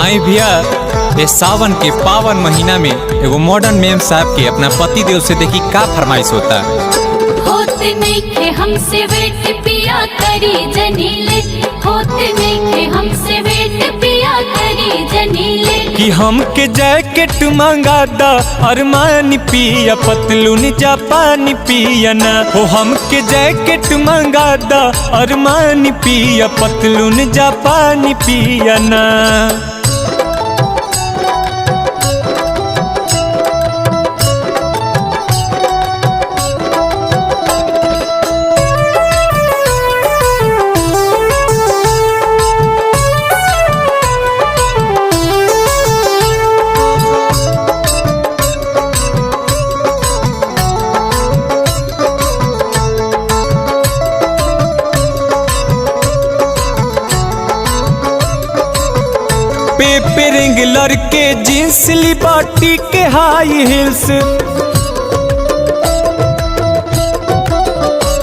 आई भैया ये सावन के पावन महीना में एगो मॉडर्न मेम साहब के अपना पति देव से देखी का फरमाइश होता। होते नहीं खे हमसे वेट पिया करी जनीले, होते नहीं खे हमसे वेट पिया करी जनीले। कि हमके जैकेट मंगा दा अरमान पिया पतलून जापानी पिया ना हो। हमके जैकेट मंगा दा अरमान पिया पतलून जापानी पिया ना। पेपे रेंगलर के जींस लिबाटी के हाई हिल्स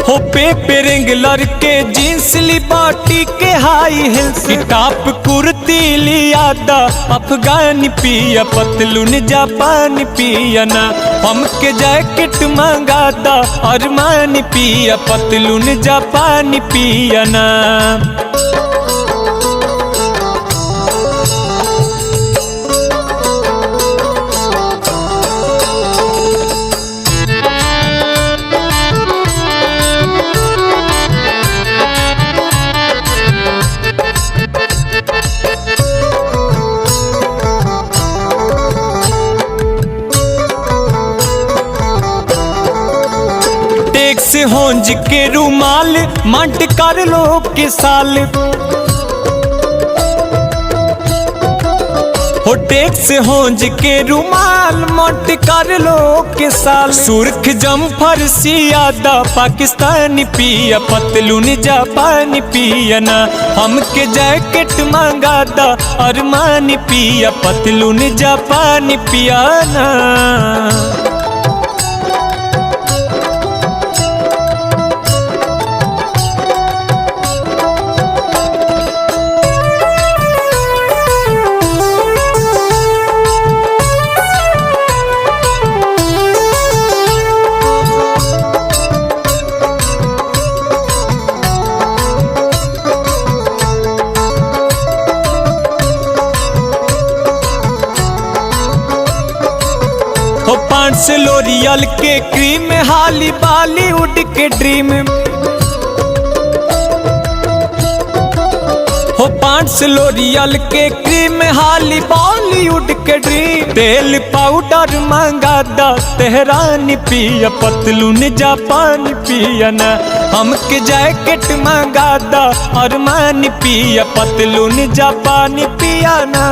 हो। पेपे रेंगलर के जींस लिबाटी के हाई हिल्स। टॉप कुर्ती लिया दा अफगानी पिया पतलून जापानी पिया ना। हमके जैकेट मंगा दा अरमान पिया पतलून जापानी पिया ना। टैक्स होंज के रुमाल मंट कर लो के साल हो। टैक्स होंज के रुमाल मंट कर लो के साल। सुर्ख जम्फर सियादा पाकिस्तानी पिया पतलून जापानी पिया ना। हमके जैकेट मंगा दा अरमान पिया पतलून जापानी पिया ना। हो 500 लोरियल के क्रीम हाली बॉलीवुड के ड्रीम हो। 500 लोरियल के क्रीम हाली बॉलीवुड के ड्रीम। तेल पाउडर मंगा दा तेहरानी पिया पतलून जापानी पिया ना। हमके जैकेट मंगा दा अरमान पिया पतलून जापानी पिया ना।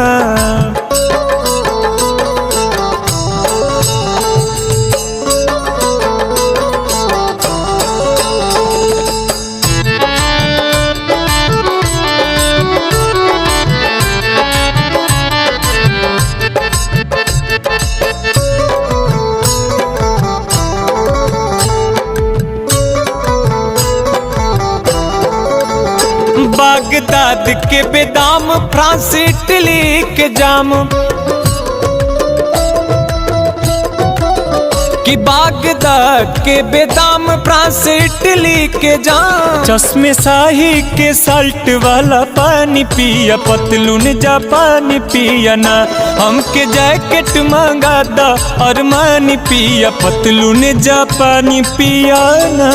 बागदाद के बेदाम फ्रांस इटली के जाम कि बागदाद के बेदाम फ्रांस इटली के जाम। चश्मे शाही के साल्ट वाला पानी पिया पतलून जापानी पिया ना। हमके जैकेट मंगा दा अरमान पिया पतलून जापानी पिया ना।